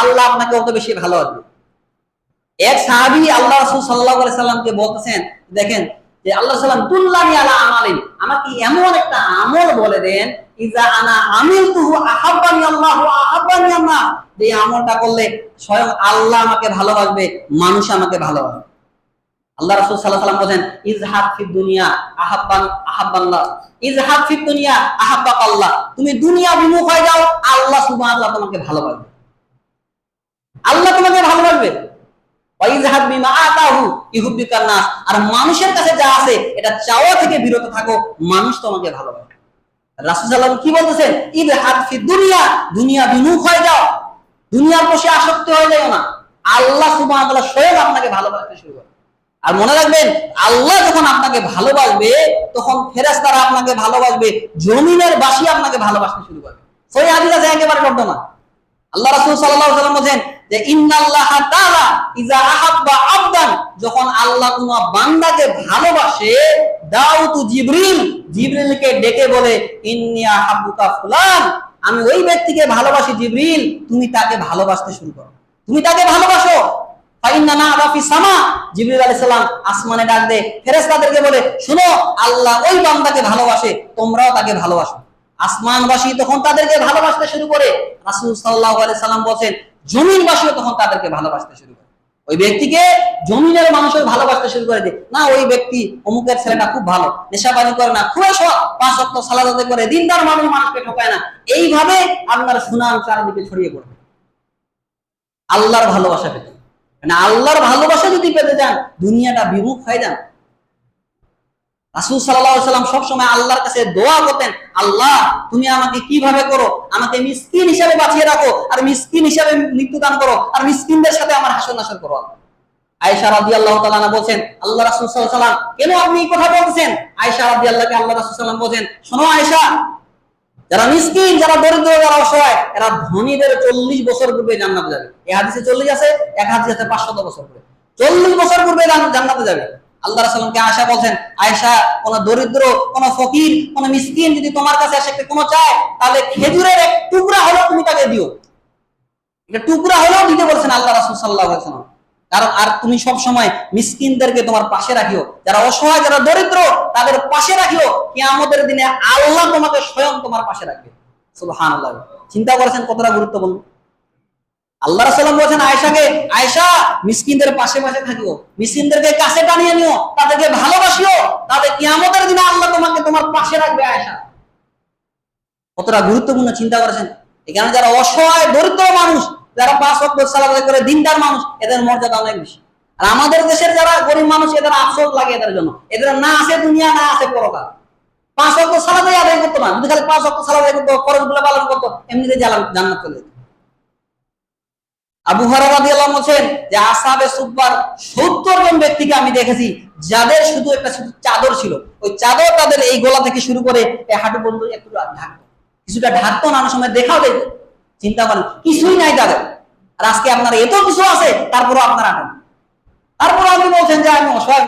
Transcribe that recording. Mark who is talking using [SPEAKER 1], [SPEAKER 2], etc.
[SPEAKER 1] আল্লাহ আপনাকে অত বেশি ভালোবাসবে। এক সাহাবী আল্লাহ রাসূল সাল্লাল্লাহু আলাইহি সাল্লামকে বলতেছেন, দেখেন যে আল্লাহ সাল্লাম তুল্লানি আলা আমালিন, আমাকে এমন একটা আমল বলে দেন ইজা আনা আমিলতুহু আহাব্বানি আল্লাহ ওয়া আহাব্বানি আন্নাস, যে আমলটা করলে স্বয়ং আল্লাহ আমাকে ভালোবাসবে, মানুষ আমাকে ভালোবাসবে। আল্লাহ রাসূল সাল্লাল্লাহু আলাইহি ওয়াসাল্লাম বলেন ইজহাদ ফিদ দুনিয়া আহাব্বাল্লাহ, ইজহাদ ফিদ দুনিয়া আহাব্বাকাল্লাহ, তুমি দুনিয়া বিমুখ হয়ে যাও, আল্লাহ সুবহানাহু ওয়া তাআলা তোমাকে ভালোবাসবে, আল্লাহ তোমাকে ভালোবাসবে। ওয়াইজহাদ বিমা আতাহু ইহুব্বিকান নাস, আর মানুষের কাছে যা আছে এটা চাওয়া থেকে বিরত থাকো, মানুষ তোমাকে ভালোবাসবে। রাসূল সাল্লাল্লাহু আলাইহি ওয়াসাল্লাম কি বলতেছেন, ইজহাদ ফিদ দুনিয়া, দুনিয়া বিমুখ হয়ে যাও, দুনিয়ার প্রতি আসক্ত হয়ে যাও না, আল্লাহ সুবহানাহু ওয়া তাআলা স্বয়ং আপনাকে ভালোবাসতে শুরু করবে। আর মনে রাখবেন, আল্লাহ যখন আপনাকে ভালোবাসবে তখন ফেরেশতারা আপনাকে ভালোবাসবে, জমিনের বাসী আপনাকে ভালোবাসতে শুরু করবে। সহিহ হাদিস আছে একেবারে ঘটনা। আল্লাহ রাসূল সাল্লাল্লাহু আলাইহি ওয়াসাল্লাম বলেন যে ইন্নাল্লাহা তাআলা ইজা আহাব্বা আবদান, যখন আল্লাহ কোনো বান্দাকে ভালোবাসে, দাউতু জিবরিলকে ডেকে বলে ইন্নী আহাব্বুকা ফুলান, আমি ওই ব্যক্তিকে ভালোবাসি জিবরিল, তুমি তাকে ভালোবাসতে শুরু করো, তুমি তাকে ভালোবাসো। ফাইন্নানা আলাফি সামা, জিবরিল আলাইহিস সালাম আসমানে ডাক দেয়, ফেরেশতাদেরকে বলে শুনো, আল্লাহ ওই বান্দাকে ভালোবাসে, তোমরাও তাকে ভালোবাসো। আসমানবাসী তখন তাদেরকে ভালোবাসতে শুরু করে। রাসূল সাল্লাল্লাহু আলাইহি সাল্লাম বলেন জমিনবাসীও তখন তাদেরকে ভালোবাসতে শুরু করে। ওই ব্যক্তিকে জমিনের মানুষও ভালোবাসতে শুরু করে দেয়, না ওই ব্যক্তি অমুকের ছেলেটা খুব ভালো, নেশাবাজি করে না, খুবই সৎ, 5 ওয়াক্ত সালাত আদায় করে, দিনদার মানুষ, মানুষকে ঠকায় না। এইভাবে আপনার সুনাম চারিদিকে ছড়িয়ে পড়বে। আল্লাহর ভালোবাসা পেতে, মানে আল্লাহর ভালোবাসা যদি পেতে চান, দুনিয়াটা বিমুখ হয়ে যান। রাসূল সাল্লাল্লাহু আলাইহি ওয়াসাল্লাম সব সময় আল্লাহর কাছে দোয়া করতেন, আল্লাহ তুমি আমাকে কিভাবে করো, আমাকে মিসকিন হিসেবে বাঁচিয়ে রাখো, আর মিসকিন হিসেবে মৃত্যু দান করো, আর মিসকিনদের সাথে আমার হাসর নাসর করো। আয়েশা রাদিয়াল্লাহু তাআলা আনহা বলেন, আল্লাহ রাসূল সাল্লাল্লাহু আলাইহি ওয়াসাল্লাম কেন আপনি এই কথা বলছেন? আয়েশা রাদিয়াল্লাহু আল্লাহ রাসূল সাল্লাল্লাহু আলাইহি ওয়াসাল্লাম বলেন, শোনো আয়েশা, যারা মিসকিন, যারা দরিদ্র, যারা অসহায়, এরা ধনীদের 40 বছর পূর্বে জান্নাতে যাবে। এই হাদিসে 40 আছে, এক হাদিসে আছে 500 বছর পূর্বে, 40 বছর পূর্বে জান্নাতে যাবে। আল্লাহ রাসূলকে আয়েশা বলেন, আয়েশা, কোন দরিদ্র, কোন ফকির, কোন মিসকিন যদি তোমার কাছে এসে কোনো চায়, তাহলে খেজুরের এক টুকরা হলেও তুমি তাকে দিও, একটা টুকরা হলেও দিতে বলছেন আল্লাহ রাসূল সাল্লাল্লাহু আলাইহি ওয়াসাল্লাম। কারণ আর তুমি সব সময় মিসকিনদেরকে তোমার পাশে রাখিও, যারা অসহায়, যারা দরিদ্র, তাদের পাশে রাখিও, কিয়ামতের দিনে আল্লাহ তোমাকে স্বয়ং তোমার পাশে রাখবে। সুবহানাল্লাহ। চিন্তা করেছেন কতটা গুরুত্বপূর্ণ। আল্লাহ রাসূল বলেছেন আয়েশাকে, আয়েশা মিসকিনদের পাশে পাশে থাকিও, মিসকিনদেরকে কাছে টানিয়ে নিও, তাদেরকে ভালোবাসিও, তাদের কিয়ামতের দিনে আল্লাহ তোমাকে তোমার পাশে রাখবে। আয়েশা কতটা গুরুত্বপূর্ণ চিন্তা করেছেন। এখানে যারা অসহায় দরিদ্র মানুষ, যারা 5 ওয়াক্ত সালাত আদায় করে দিনদার মানুষ, এদের মর্যাদা অনেক বেশি। আর আমাদের দেশের যারা গরিব মানুষ, এদের আফসোস লাগে এদের জন্য, এদের না আছে দুনিয়া, না আছে পরকাল। 5 ওয়াক্ত সালাত আদায় করতে না, যদি খালি 5 ওয়াক্ত সালাত আদায় করতে, ফরজগুলো পালন করতে, এমনিতে জান্নাত চলে যেত। আবু হুরায়রা রাদিয়াল্লাহু আনহু বলেন যে আসহাবে সুফফার 70 জন ব্যক্তিকে আমি দেখেছি, যাদের শুধু একটা চাদর ছিল, ওই চাদর তাদের এই গলা থেকে শুরু করে এই হাঁটু পর্যন্ত একটু ঢাকতো, কিছুটা ঢাকতো না, অনেক সময় দেখাও দেয়। চিন্তা করেন, কিছুই নাই তাদের। আর আজকে আপনার এত কিছু আছে, তারপরও আপনারা তারপর আপনি বলছেন যে আমি অসহায়।